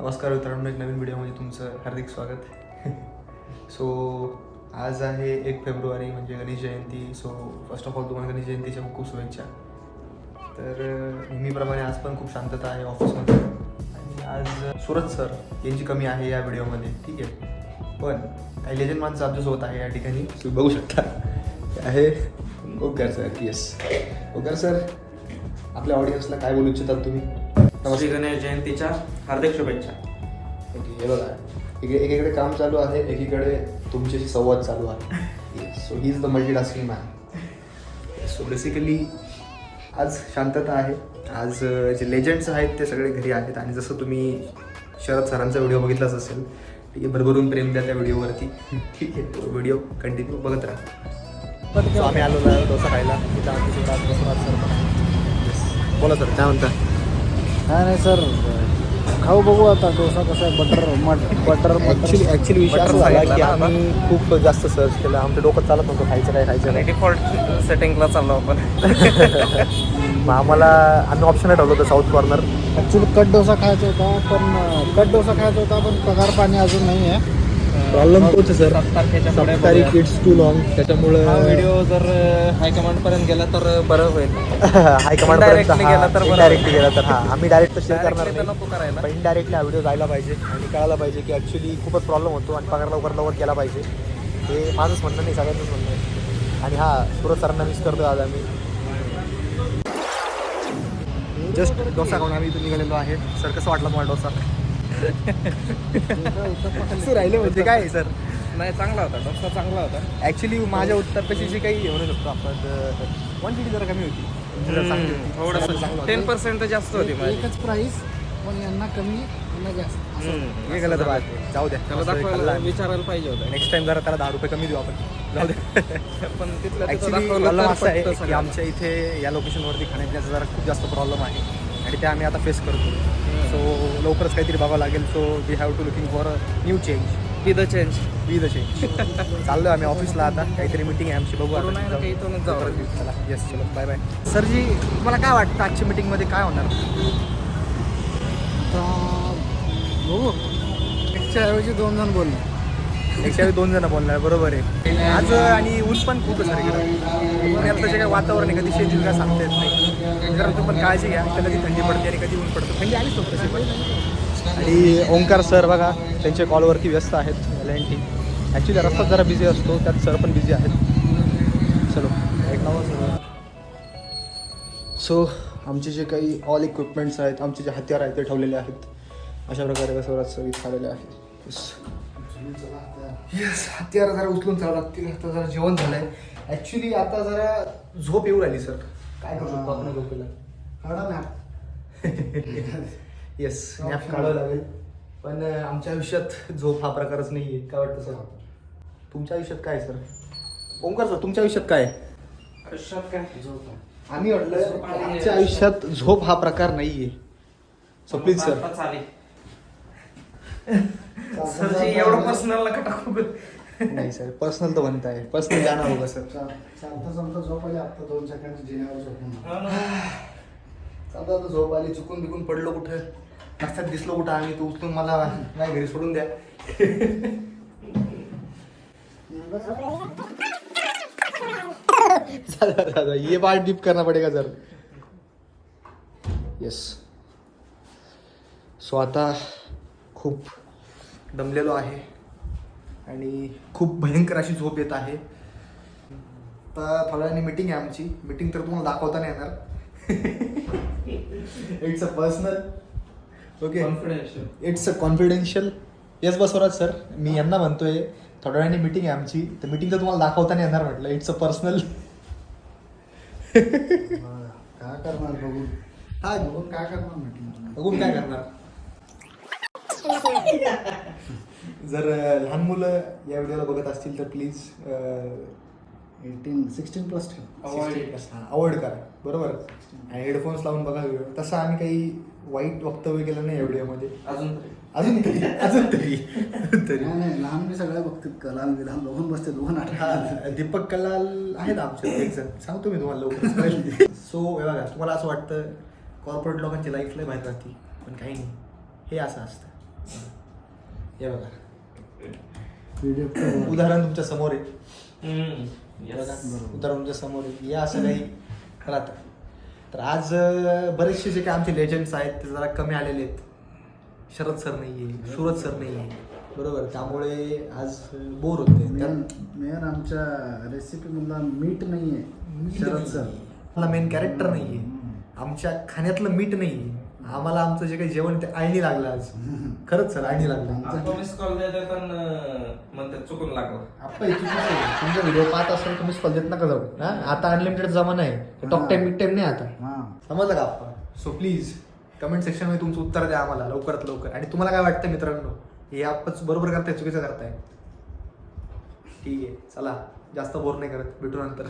नमस्कार मित्रांनो, एक नवीन व्हिडिओमध्ये तुमचं हार्दिक स्वागत. सो आज आहे 1 फेब्रुवारी म्हणजे Ganesh Jayanti. So first of all तुम्हाला गणेश जयंतीच्या खूप खूप शुभेच्छा. तर नेहमीप्रमाणे आज पण खूप शांतता आहे ऑफिसमध्ये आणि आज सूरज सर यांची कमी आहे या व्हिडिओमध्ये. ठीक आहे, पण काही लेजंड माणसं आमच्यासोबत आहे या ठिकाणी. तुम्ही बघू शकता आहे Omkar sir. Yes Omkar sir, आपल्या ऑडियन्सला काय बोलू इच्छितात तुम्ही? श्री गणेश जयंतीच्या हार्दिक शुभेच्छा. हे बघा, एकीकडे काम चालू आहे, एकीकडे तुमच्याशी संवाद चालू आहे. So he is the multitasking man. So basically आज शांतता आहे. आज जे लेजंड्स आहेत ते सगळे घरी आहेत आणि जसं तुम्ही शरद सरांचा व्हिडिओ बघितलाच असेल, ठीक आहे, भरभरून प्रेम द्या त्या व्हिडिओवरती. ठीक आहे, तो व्हिडिओ कंटिन्यू बघत राहा. सो आम्ही आलो आहे डोसा खायला. तिथं आमच्या आज बसवणार सर पण. बोला सर, काय म्हणता? नाही सर, खाऊ बघू आता डोसा कसा आहे. बटर ॲक्च्युली विषय असा झाला की आम्ही खूप जास्त सर्च केलं. आमचं डोकं चालत नव्हतं खायचं काय खायचं नाही. डिफॉल्ट सेटिंगला चाललो आपण. मग आम्ही ऑप्शन ठेवलं होतं south corner. Actually cut dosa खायचा होता पण पगार पाणी अजून नाही आहे. प्रॉब्लेम तोच आहे सर, 7 तारखेच्या तारीख इट्स टू लॉंग. त्याच्यामुळे हा व्हिडिओ जर हायकमांड पर्यंत गेला तर बरं होईल. हायकमांड Indirectly गेला तर बरं. डायरेक्टली गेला तर आम्ही डायरेक्ट शेअर करणार Directly तर नाही, नको करायला. पण इनडायरेक्टली हा व्हिडिओ जायला पाहिजे आणि कळायला पाहिजे की ॲक्च्युली खूपच प्रॉब्लेम होतो आणि पगार लवकर केला पाहिजे. हे माझंच म्हणणं नाही, सगळ्यांचंच म्हणणं आहे. आणि हा सूरज सरांना मिस करतो आज आम्ही. जस्ट डोसा खाऊन आम्ही इथून निघालेलो आहे. सर, कसं वाटलं तुम्हाला डोसा? कसं राहिलं म्हणजे काय सर? नाही, चांगला होता डोसा, चांगला होता. ॲक्च्युली माझ्या उत्तरपेक्षाची काही म्हणू शकतो आपण, क्वांटिटी जरा कमी होती. जरा चांगली होती. थोडंसं चांगलं होतं. 10% जास्त होती माझी. एकच प्राईस, पण यांना कमी यांना जास्त. हे गेलं तर बात, जाऊ द्या. त्याला दाखवायला विचारायला पाहिजे होतं. नेक्स्ट टाइम जरा त्याला 10 रुपये कमी देऊ आपण. जाऊ दे. पण तिथलं ॲक्च्युली दाखवलं प्रॉब्लेम तर असा आहे पटतं की सगळ्यांना. आमच्या इथे या लोकेशनवरती खाण्यापिण्याचा जरा खूप जास्त प्रॉब्लेम आहे आणि ते आम्ही आता फेस करतो. सो लवकरच काहीतरी बघावं लागेल. So we have to looking for a new change. Be the change. Be the change. चाललो आम्ही ऑफिसला आता. काहीतरी मीटिंग आहे आमची, बघू करू नाही ना, आता. काही इथूनच जाऊ. चला, येस, चलो, बाय बाय. सरजी, तुम्हाला काय वाटतं आजच्या मीटिंगमध्ये काय होणार? आता बघू, एकच्या ऐवजी 2 जण बोलले. 2 जण बोलणार, बरोबर आहे. आज आणि ऊन पण खूप आहे सर इकडं. पुण्यातलं जे काही वातावरण आहे, कधी शेती काय सांगता येत नाही. जर तुम्ही पण काळजी घ्या, कधी थंडी पडते आणि कधी ऊन पडतं. थंडी आलीच होतं तशी पण. आणि ओंकार सर बघा, त्यांच्या कॉलवरती व्यस्त आहेत. L&T ॲक्च्युली रस्ता जरा बिझी असतो, त्यात सर पण बिझी आहेत. चलो, एक नाव सर. सो आमचे जे काही ऑल इक्विपमेंट्स आहेत, आमचे जे हत्यार आहेत ते ठेवलेले आहेत अशा प्रकारे सर्वात सर्विस झालेले आहे. येस, हत्यार जरा उचलून चालू लागतील. आता जरा जेवण झालं आहे. ॲक्च्युली आता जरा झोप येऊ राहिली सर. काय करू शकतो आपण झोपेला? काढा ना. येस, नॅप काढावं लागेल. पण आमच्या आयुष्यात झोप हा प्रकारच नाही आहे. काय वाटतं सर? तुमच्या आयुष्यात काय सर? ओंकार सर, तुमच्या आयुष्यात काय? आयुष्यात काय आम्ही म्हटलं आमच्या आयुष्यात झोप हा प्रकार नाही आहे. So please sir. सरजी एवढं पर्सनल नका टाकू. नाही सर, पर्सनल तर म्हणत आहे, पर्सनल जाणं होगा सर. चालता झोप आली. आता 2 सेकंड जिन्यावर झोपून चालता तर झोप आली. चुकून बिकून पडलो कुठं, रस्त्यात दिसलो कुठं आम्ही, तो उचलून मला नाही घरी सोडून द्या. ये बार डीप करना पडेगा सर. येस. सो आता खूप दमलेलो आहे आणि खूप भयंकर अशी झोप येत आहे. आता थोड्या वेळाने मीटिंग आहे आमची. मीटिंग तर तुम्हाला दाखवता नाही येणार. It's a personal, okay, it's a confidential. Yes Basavaraj sir, मी यांना म्हणतोय थोड्या वेळाने मीटिंग आहे आमची, तर मीटिंग तर तुम्हाला दाखवता नाही येणार म्हटलं. It's a personal. काय करणार बघून? हा, बघून काय करणार म्हटलं. बघून काय करणार? जर लहान मुलं या व्हिडिओला बघत असतील तर प्लीज 16+ ठेव. अवॉइड करा, बरोबर. आणि हेडफोन्स लावून बघा व्हिडिओ. तसं आम्ही काही वाईट वक्तव्य केलं नाही या व्हिडिओमध्ये अजून तरी. नाही, लहान मी सगळ्या बघतील. कलाल विलाल बघून बसते 2 नाटक. दीपक कलाल आहेत आमचे एक जण, सांगतो मी तुम्हाला लवकर. सो हे बघा, तुम्हाला असं वाटतं कॉर्पोरेट लोकांची लाईफ लय बाहेर राहते, पण काही नाही, हे असं असतं. हे बघा PDF उदाहरण तुमच्या समोर आहे. Yes. बघा, उदाहरण तुमच्या समोर आहे. या असं काही राहतं. तर आज बरेचसे जे काही आमचे लेजंड्स आहेत ते जरा कमी आलेले आहेत. शरद सर नाही आहे, सूरज सर नाही आहे, बरोबर. त्यामुळे आज बोर होते. मेन आमच्या रेसिपी मधला मीठ नाहीये शरद सर. मला मेन कॅरेक्टर नाही आहे. आमच्या खाण्यातलं मीठ नाही आहे. आम्हाला आमचं जे काही जेवण ते आळणी लागलं आज. खरंच सर आळणी लागलं. आपण मिस कॉल देतोय पण म्हणतात चुकून लागलं. आपण तुमचा व्हिडिओ पाहत असेल तुम्ही स्पर्धेत देत नका जाऊ. हा आता अनलिमिटेड जमाना आहे. टॉक टाइम बिक टाइम नाही आता. हा समजलं का आपण. सो प्लीज कमेंट सेक्शन मध्ये तुमचं उत्तर द्या आम्हाला लवकरात लवकर. आणि तुम्हाला काय वाटतं मित्रांनो, हे आपण बरोबर करताय चुकीचं करताय? ठीक आहे, चला जास्त बोर नाही करत, भेटू नंतर.